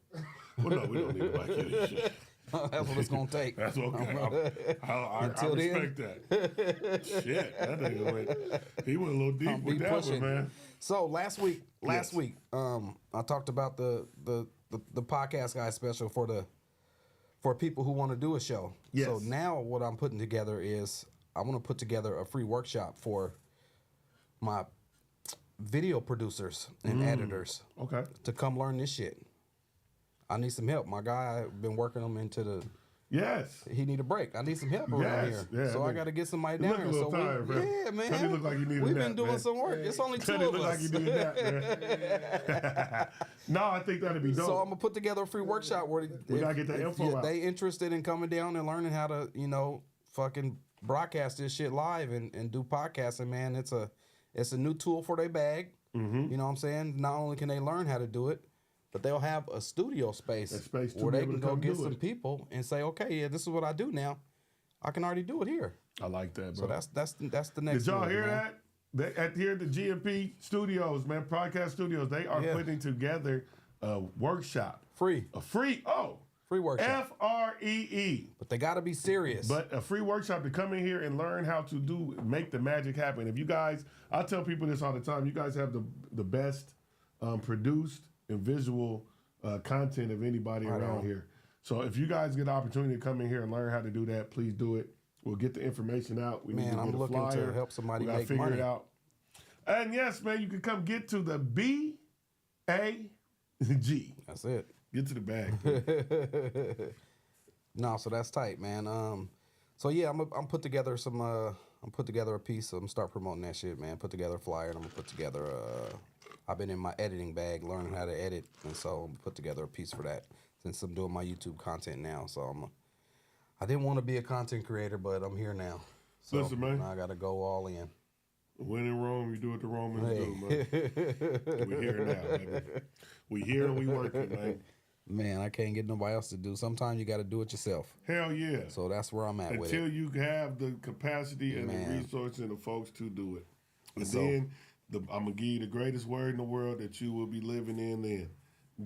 Well, no, we don't need to back this shit. That's what it's gonna take. That's okay. I Until then. respect that. Shit, that nigga he went a little deep with Be that pushing. one, man. So last week, Yes. I talked about the podcast guy special for people who want to do a show. Yes. So now what I'm putting together is I want to put together a free workshop for my video producers and editors Okay. to come learn this shit. I need some help. My guy been working them into the. Yes. He need a break. I need some help around Yes, here. yeah, so I man. got to get somebody You down look a here. little So tired, bro. yeah, man. Tell you look like you need a We've nap, been doing man. some work. It's only two Teddy of look us. like you need that, man. No, I think that'd be dope. So I'm gonna put together a free workship where We gotta get the info out. they interested in coming down and learning how to, fucking broadcast this shit live and do podcasting, man. It's a new tool for their bag. Mm-hmm. You know what I'm saying? Not only can they learn how to do it, but they'll have a studio space, A space to where be they able can to go come get do some it. people and say, okay, yeah, this is what I do now. I can already do it here. I like that, bro. So that's the next. Did y'all move, hear man. that? At here at the GMP Studios, man, Podcast Studios, they are Yeah. putting together a workshop. Free A free workshop. FREE. But they got to be serious. But a free workshop to come in here and learn how to make the magic happen. If you guys, I tell people this all the time, you guys have the best produced and visual content of anybody around here. So if you guys get the opportunity to come in here and learn how to do that, please do it. We'll get the information out. We need Man, to I'm get a looking flyer. to help somebody We gotta make figure money. it out. And yes, man, you can come get to the BAG. That's it. Get to the bag. No, so that's tight, man. So yeah, I'm put together some. I'm put together a piece. I'm gonna start promoting that shit, man. Put together a flyer, and I'm gonna put together. I've been in my editing bag, learning how to edit, and so I'm gonna put together a piece for that. Since I'm doing my YouTube content now, so I didn't want to be a content creator, but I'm here now. So Listen, man. I gotta go all in. When in Rome, you do what the Romans do, man. We here now, baby. We here and we working, man. Man, I can't get nobody else to do. Sometimes you got to do it yourself. Hell yeah. So that's where I'm at with Until it. you have the capacity and Man. the resources and the folks to do it. And So- then I'm going to give you the greatest word in the world that you will be living in then.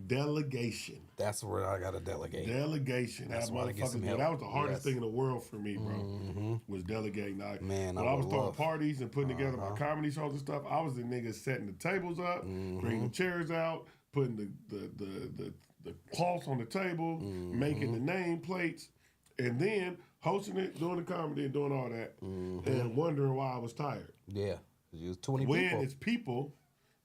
Delegation. That's where I got to delegate. Delegation. That's That why I get some motherfucker, help. that was the hardest Yes. thing in the world for me, bro. Was delegating. Man, when I I was would throwing love- parties and putting together my comedy shows and stuff, I was the nigga setting the tables up, bringing the chairs out, putting the cloths on the table, making the name plates, and then hosting it, doing the comedy and doing all that, and wondering why I was tired. Yeah. You was 20 When people. it's people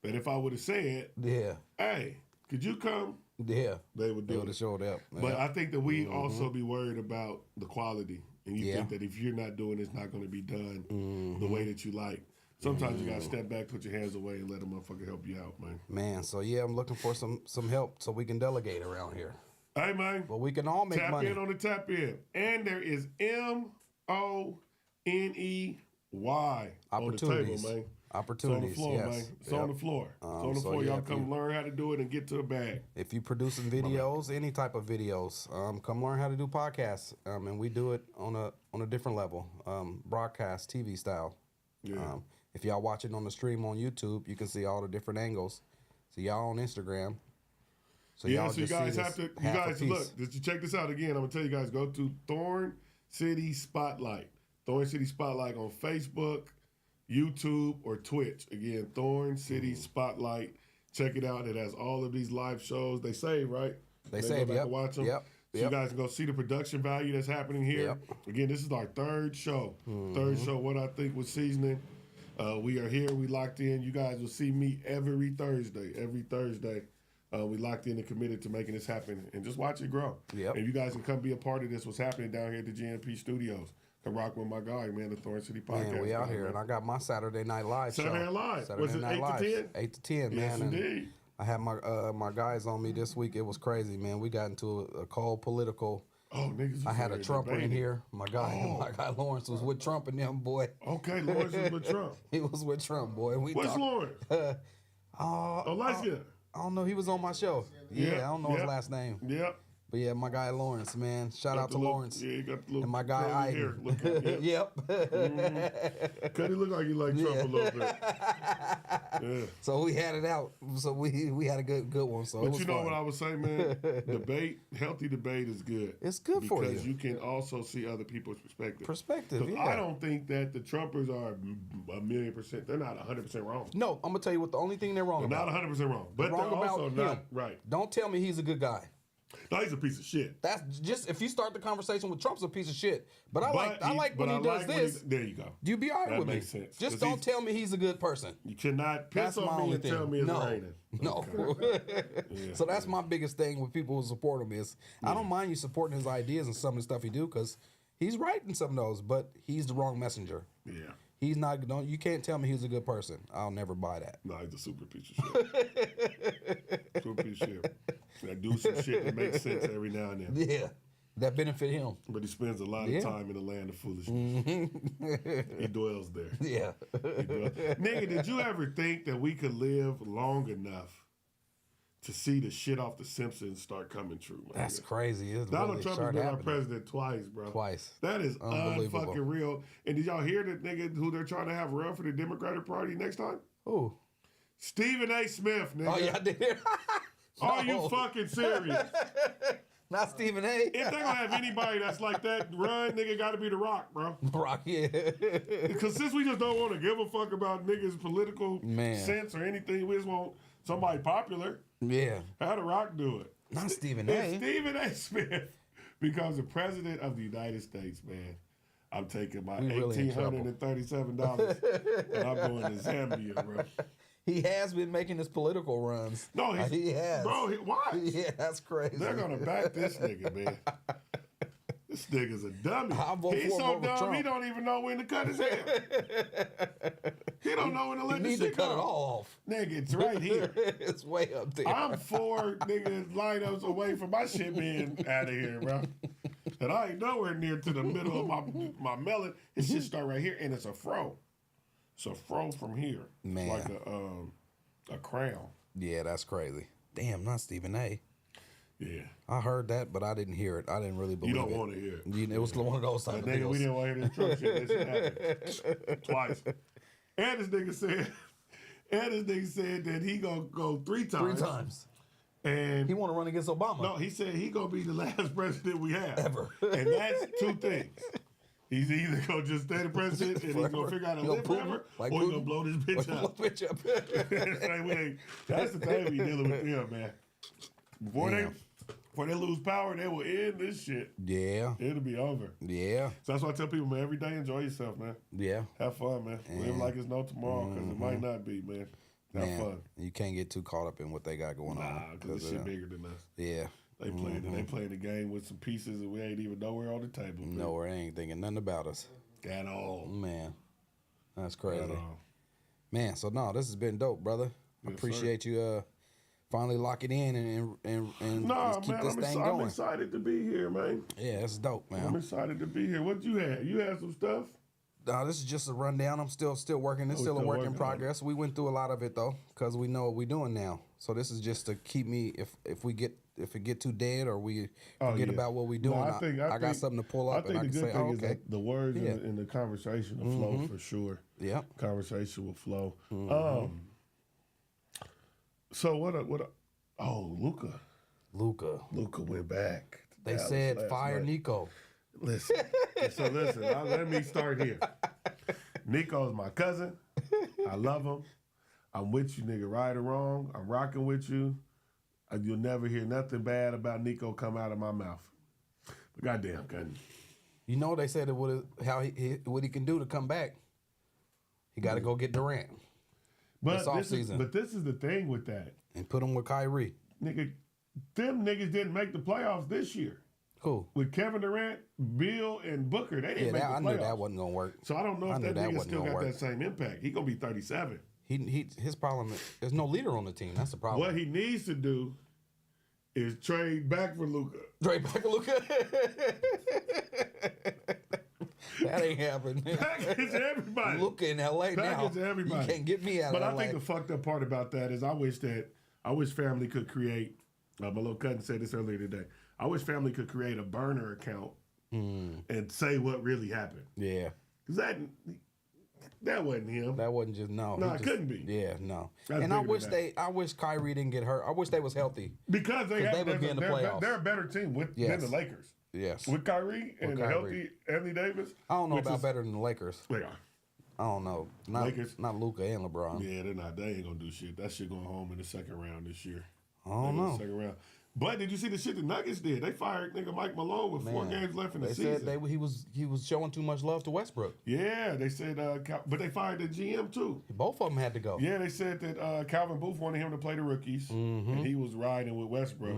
that if I would have said, Yeah. hey, could you come? Yeah. They would They do would have it. showed up. But I think that we also be worried about the quality. And you Yeah. think that if you're not doing it, it's not going to be done the way that you like. Sometimes you got to step back, put your hands away, and let a motherfucker help you out, man. Man, so yeah, I'm looking for some help so we can delegate around here. Hey, man. But we can all make Tap money. in on the tap in. And there is MONE why on the table, Opportunities. man. Opportunities, It's on the floor, yes. man. It's on the floor. It's on the so floor. yeah, Y'all if come you- learn how to do it and get to the bag. If you producing videos, any type of videos, come learn how to do podcasts. And we do it on a different level, broadcast TV style. Yeah. If y'all watching on the stream on YouTube, you can see all the different angles. So y'all on Instagram. So Yeah, y'all so you just see guys this have to, you half a guys, piece. look, just to check this out again, I'm going to tell you guys, go to Thorn City Spotlight. Thorn City Spotlight on Facebook, YouTube, or Twitch. Again, Thorn City Spotlight. Check it out. It has all of these live shows. They save, right? They go save, back yep. and watch them. Yep. So Yep. you guys can go see the production value that's happening here. Yep. Again, this is our third show. Third show, What I Think with Seeznin. We are here. We locked in. You guys will see me every Thursday. Every Thursday. We locked in and committed to making this happen and just watch it grow. Yep. And you guys can come be a part of this. What's happening down here at the GNP Studios. Come rock with my guy, man, the Thorn City Podcast. Man, we out guy, here, man. and I got my Saturday Night Live show. Saturday Night Live. Saturday Was it Night 8 to Live. 10? 8 to 10, Yes, man. And indeed. I had my guys on me this week. It was crazy, man. We got into a cold political. Oh, niggas. I had a was Trumper in debating. here. My guy Lawrence was with Trump and them, boy. Okay, Lawrence is with Trump. He was with Trump, boy. We What's talked- Lawrence? Oh, light skin. I don't know. He was on my show. Yeah, Yeah, I don't know yeah. his last name. Yep. But yeah, my guy Lawrence, man. Shout out to The little- Lawrence. Yeah, he got the little And my guy curly hair Iden. looking. Yeah. Yep. Cause he look like he like Trump a little bit. Yeah. So we had it out. So we had a good one. So it But was you know fun. what I would say, man? Healthy debate is good. It's good for because you. you can also see other people's perspective. 'Cause yeah. I don't think that the Trumpers are 1,000,000%. They're not 100% wrong. No, I'm gonna tell you what the only thing they're wrong They're about. not 100% wrong, but Wrong they're also about not him. right. Don't tell me he's a good guy. No, he's a piece of shit. That's just if you start the conversation with Trump's a piece of shit. But I like But when he does this. there you go. You be all right That with me. makes sense. Just 'Cause don't he's- tell me he's a good person. You cannot That's piss my on me only and thing. tell me it's no, raining. no. Yeah, So that's my biggest thing with people who support him is I don't mind you supporting his ideas and some of the stuff he do because he's right in some of those, but he's the wrong messenger. Yeah. He's not. Don't you can't tell me he's a good person. I'll never buy that. No, he's a super piece of shit. Super piece of shit. I do some shit that makes sense every now and then. Yeah, that benefit him. But he spends a lot Yeah. of time in the land of foolishness. He dwells there. Yeah. Nigga, did you ever think that we could live long enough to see the shit off The Simpsons start coming true? My That's nigga? crazy. It's Donald really Trump has started been our happening. president twice, bro. Twice. That is Unbelievable. unfucking real. And did y'all hear that nigga who they're trying to have run for the Democratic Party next time? Ooh. Stephen A. Smith, nigga. Oh yeah, I did. Are you No. fucking serious? Not Stephen A. If they're gonna have anybody that's like that run, nigga gotta be The Rock, bro. Brock, yeah. Because since we just don't want to give a fuck about niggas' political Man. sense or anything, we just want somebody popular. Yeah. How The Rock do it? Not Stephen If A. Stephen A. Smith becomes the president of the United States, man, I'm taking my We really in trouble. $1,837 and I'm going to Zambia, bro. He has been making his political runs. No, he has. Bro, why? Yeah, that's crazy. They're gonna back this nigga, man. This nigga's a dummy. I'll vote He's for him so over dumb, Trump. he don't even know when to cut his hair. He don't know when to You let the need to shit cut go. it all off. Nigga, it's right here. It's way up there. I'm 4 niggas lineups away from my shit being out of here, bro. And I ain't nowhere near to the middle of my melon. It should start right here, and it's a fro. It's a fro from here. Man. Like a crown. Yeah, that's crazy. Damn, not Stephen A. Yeah. I heard that, but I didn't hear it. I didn't really believe You it. don't want to hear it. It was one of those type of Nigga, deals. we didn't want to hear this Trump shit. That shit happened twice. And this nigga said that he gonna go 3 times. 3 times. And He want to run against Obama. no, he said he gonna be the last president we have. Ever. And that's 2 things. He's either gonna just stay the president and he's gonna figure out how to He'll live Putin, forever, like or he's Putin. gonna blow this bitch up. Bitch up. It's like, that's the thing we dealing with them, man. Before they lose power, they will end this shit. Yeah. It'll be over. Yeah. So that's why I tell people, man, every day enjoy yourself, man. Yeah. Have fun, man. Live like it's no tomorrow, because it might not be, man. Have Man, fun. you can't get too caught up in what they got going Nah, on. because this shit bigger than us. Yeah. They playing the game with some pieces that we ain't even nowhere on the table. man. No, I ain't thinking nothing about us. At all. Man. That's At crazy. all. Man, so no, this has been dope, brother. I Yes, appreciate you finally locking in and Nah, just keep man, this thing I'm going. excited to be here, man. Yeah, it's dope, I'm man. excited to be here. What you had? You had some stuff? This is just a rundown. I'm still working. It's still a still work in working on progress. We went through a lot of it though, because we know what we're doing now. So this is just to keep me if it get too dead or we forget about what we're doing. No, I got something to pull up I think and I the can good say, thing oh, is okay. that the words Yeah. in the conversation will flow for sure. Yep. Conversation will flow. So Luka went back. to They Dallas said last fire night. Nico. Listen, let me start here. Nico's my cousin. I love him. I'm with you, nigga, right or wrong. I'm rocking with you. You'll never hear nothing bad about Nico come out of my mouth. But goddamn, cousin. You know they said what he can do to come back. He got to go get Durant But this offseason this is the thing with that. and put him with Kyrie. Nigga, them niggas didn't make the playoffs this year. Cool. With Kevin Durant, Bill, and Booker, they didn't make the I playoffs. knew that wasn't gonna work. So I don't know I if knew that that nigga wasn't still gonna got work. that same impact. He gonna be 37. His problem there's no leader on the team. That's the problem. What he needs to do is trade back for Luka. Trade back Luka. That ain't happening. Package everybody. Luka in LA now. Package everybody. You can't get me out But of I LA. think the fucked up part about that is I wish family could create. My little cousin said this earlier today. I wish family could create a burner account and say what really happened. Yeah. Cause that wasn't him. That wasn't just no. No, he it just- couldn't be. Yeah, no. That's And I bigger wish than I wish Kyrie didn't get hurt. I wish they was healthy. Because they would be in the playoffs. They're a better team than Yes. the Lakers. Yes. With Kyrie and a Kyrie. healthy Anthony Davis. I don't know which about is- better than the Lakers. They are. I don't know. Not Lakers. not Luka and LeBron. Yeah, they're not. They ain't gonna do shit. That shit going home in the second round this year. I don't know. Second round. But did you see the shit the Nuggets did? They fired nigga Mike Malone with 4 Man, games left in the They season. said he was showing too much love to Westbrook. Yeah, they said, but they fired the GM too. Both of them had to go. Yeah, they said that Calvin Booth wanted him to play the rookies, and he was riding with Westbrook.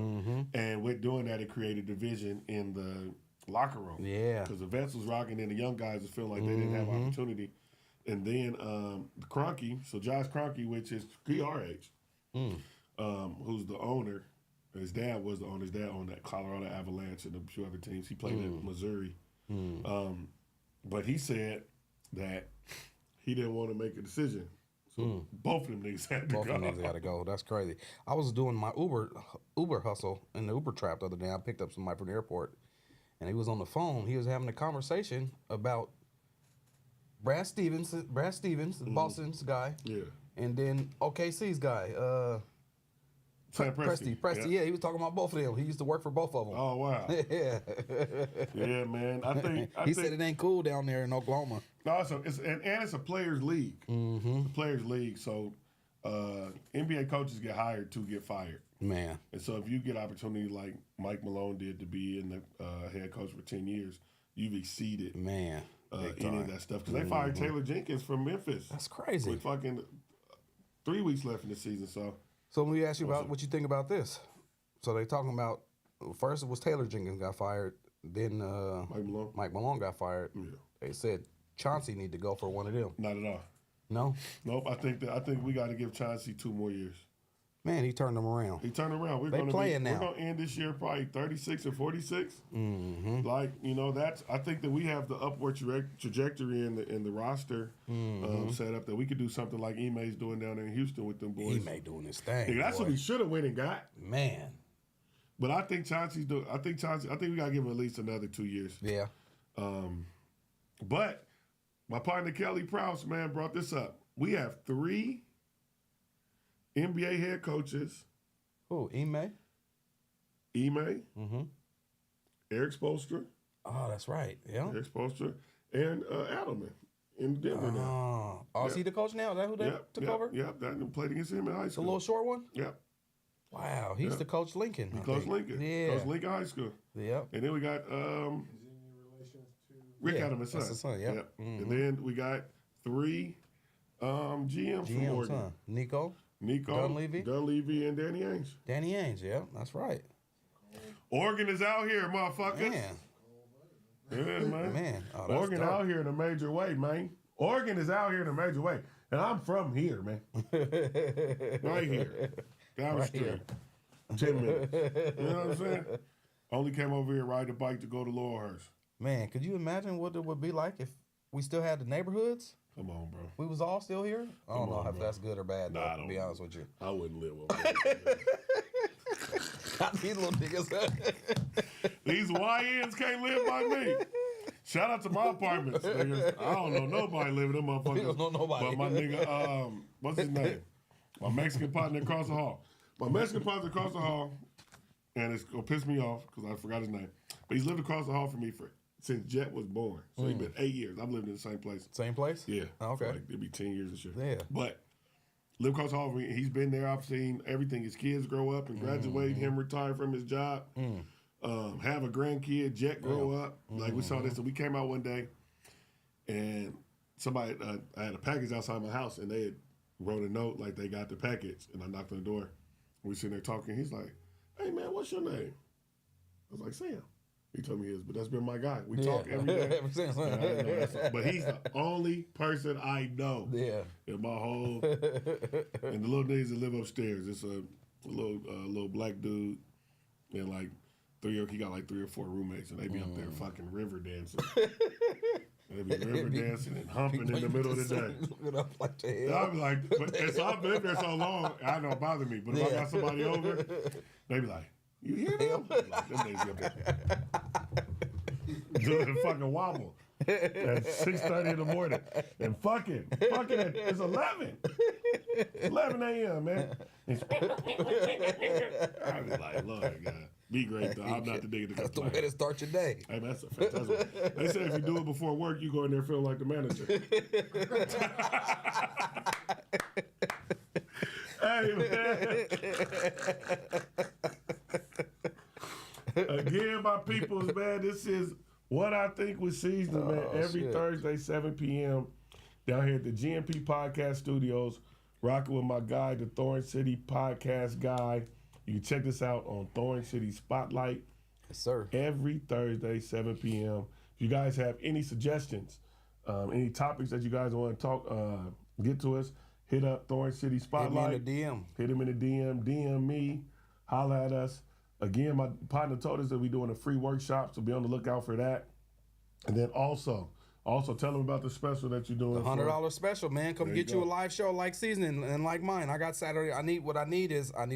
And with doing that, it created division in the locker room. Yeah. Because the vets was rocking, and the young guys was feeling like they didn't have opportunity. And then Kroenke, so Josh Kroenke, which is he our age, who's the owner. His dad was the owner. His dad owned that Colorado Avalanche and a few other teams. He played at Missouri. But he said that he didn't want to make a decision. So both of them niggas had to Both go. of them niggas got to go. That's crazy. I was doing my Uber hustle in the Uber trap the other day. I picked up somebody from the airport, and he was on the phone. He was having a conversation about Brad Stevens, Boston's guy, Yeah. and then OKC's guy, Sam Presti. Presti. Yeah, he was talking about both of them. He used to work for both of them. Oh, wow. Yeah. Yeah, man. I think He said it ain't cool down there in Oklahoma. No, so it's a players' league. It's a players' league. So NBA coaches get hired to get fired. Man. And so if you get opportunity like Mike Malone did to be in the head coach for 10 years, you've exceeded Man. any of that stuff. Because they fired Taylor Jenkins from Memphis. That's crazy. With fucking 3 weeks left in the season. So let me ask you about what you think about this. So they talking about first it was Taylor Jenkins got fired, then Mike Malone got fired. Yeah. They said Chauncey need to go for one of them. Not at all. No, Nope. I think we got to give Chauncey 2 more years. man, he turned them around. He turned around. We're They gonna playing now. We're gonna end this year probably 36 or 46. Like I think that we have the upward trajectory in the roster set up that we could do something like Ime's doing down there in Houston with them boys. He may doing his thing. Nigga, that's boy. what he should have went and got. Man. But I think Chauncey's doing. I think we gotta give him at least another 2 years. Yeah. But my partner Kelly Prouse, man, brought this up. We have 3 NBA head coaches. Who? Ime? Ime, Eric Spoelstra, Oh, that's right. Yeah. Eric Spoelstra, and Adelman in Denver now. Oh, is he the coach now? Is that who they took over? Yep, that played against him in high The school. little short one? Yep, Wow, he's the coach Lincoln. he I coached think. Lincoln. Yeah. Coached Lincoln High School. Yep. And then we got Is he in relation to? Rick Yeah, Adelman's son. that's his son, yep. And then we got 3 GMs from GM Oregon. son. Nico, Nico, Dunleavy, and Danny Ainge. Danny Ainge. Yeah, that's right. Oregon is out here, motherfuckers. Man. Yeah, man. Man. Oh, that's Oregon dope. out here in a major way, man. Oregon is out here in a major way. And I'm from here, man. Right here. Down the Right street. here. 10 minutes. You know what I'm saying? Only came over here, ride the bike to go to Laurelhurst. Man, could you imagine what it would be like if we still had the neighborhoods. Come on, bro. We was all still here. I don't know on, if bro. that's good or bad. Nah, Though, I to don't be know. honest with you, I wouldn't live with them. these little niggas. These YNs can't live by me. Shout out to my apartments, niggas. I don't know nobody living in them motherfuckers. You don't know nobody. But my nigga, what's his name? My Mexican partner across the hall. My Mexican partner across the hall, and it's gonna piss me off because I forgot his name. But he's lived across the hall from me since Jet was born. So he's been 8 years. I've lived in the same place. Same place. Yeah. Oh, okay. For like, it'd be 10 years and shit. Yeah. But live across the hall from me. He's been there. I've seen everything. His kids grow up and graduate. Him retire from his job. Have a grandkid. Jet grow up. Like we saw this. And we came out one day, and somebody, I had a package outside my house, and they had wrote a note like they got the package. And I knocked on the door. We sitting there talking. He's like, "Hey man, what's your name?" I was like, "Sam." He told me his, but that's been my guy. We talk every day. Ever since. And I know that's- but he's the only person I know Yeah. in my whole. And the little niggas that live upstairs, it's a little black dude, and like he got like 3 or 4 roommates, and they be up there fucking river dancing. They be river dancing and humping in the middle of the day. Looking up like the And hell. I be like, and so I've been there so long, I don't bother me. But if I got somebody over, they be like, "You hear them?" I'm like, them niggas up there doing the fucking wobble at 6:30 in the morning and fucking it's 11. It's 11 a.m. man. I be like, Lord God, be great though. I'm not the nigga to That's the way complain. to start your day. Hey, man, that's a fantastic. They say if you do it before work, you go in there feeling like the manager. Hey, man. Again, my peoples, man, this is What I Think with Seeznin, man. Every shit. Thursday, 7 p.m. down here at the GMP Podcast Studios, rocking with my guy, the Thorn City Podcast guy. You can check this out on Thorn City Spotlight. Yes, sir. Every Thursday, 7 p.m. If you guys have any suggestions, any topics that you guys want to talk, get to us, hit up Thorn City Spotlight. Hit me in the DM. Hit him in the DM, DM me, holla at us. Again, my partner told us that we're doing a free workshop, so be on the lookout for that. And then also tell them about the special that you're doing. The $100 special, man. Come There get you you a go. live show like Seeznin and like mine. I got Saturday. I need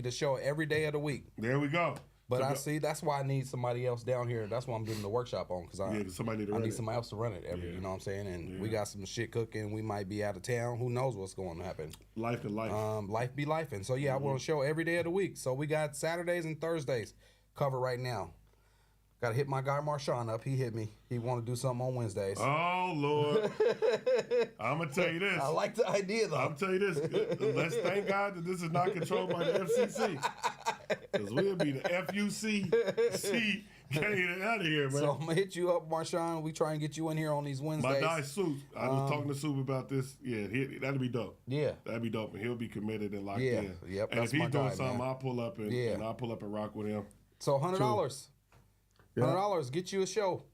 a show every day of the week. There we go. But So I see that's why I need somebody else down here. That's why I'm doing the workshop on because Yeah, 'cause somebody need to I run need it. somebody else to run it. Yeah. You know what I'm saying? And we got some shit cooking. We might be out of town. Who knows what's going to happen? Life and life. Life be life. And so yeah, I want a show every day of the week. So we got Saturdays and Thursdays covered right now. Got to hit my guy Marshawn up. He hit me. He want to do something on Wednesdays. Oh, Lord. I'm going to tell you this. I like the idea though. I'm tell you this. Let's thank God that this is not controlled by the FCC. Because we'll be the FUC. Can't get out of here, man. So I'm gonna hit you up, Marshawn. We try and get you in here on these My Wednesdays. guy Soup, I was talking to Soup about this. Yeah, that'd be dope. Yeah. That'd be dope, and he'll be committed and locked Yeah. in. Yep, And that's if he's my doing guy, something, man. I'll pull up and, Yeah. and I'll pull up and rock with him. So $100. Yeah. $100. Get you a show,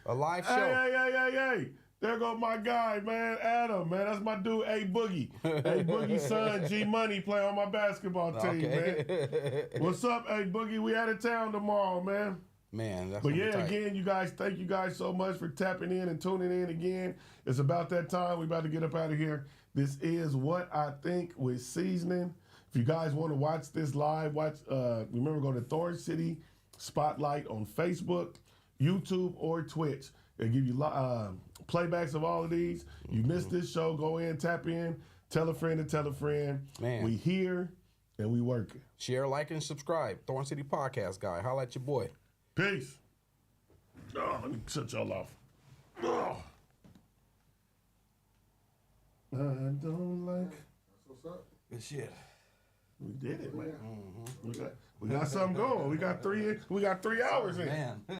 a live show. Hey. There go my guy, man, Adam, man. That's my dude, A Boogie. A Boogie's son, G Money, play on my basketball team, man. What's up, A Boogie? We out of town tomorrow, man. Man, that's But gonna be yeah, tight. again, you guys, thank you guys so much for tapping in and tuning in again. It's about that time. We about to get up out of here. This is What I Think with Seeznin. If you guys want to watch this live, remember, go to Thorn City Spotlight on Facebook, YouTube, or Twitch. They give you playbacks of all of these. You missed this show, go in, tap in, tell a friend to tell a friend. Man. We here and we working. Share, like, and subscribe. Thorn City Podcast guy. Holla at your boy. Peace. Oh, let me shut y'all off. Oh. I don't like. That's what's up. Good shit. We did it, man. We got something going. We got 3 hours in. Man.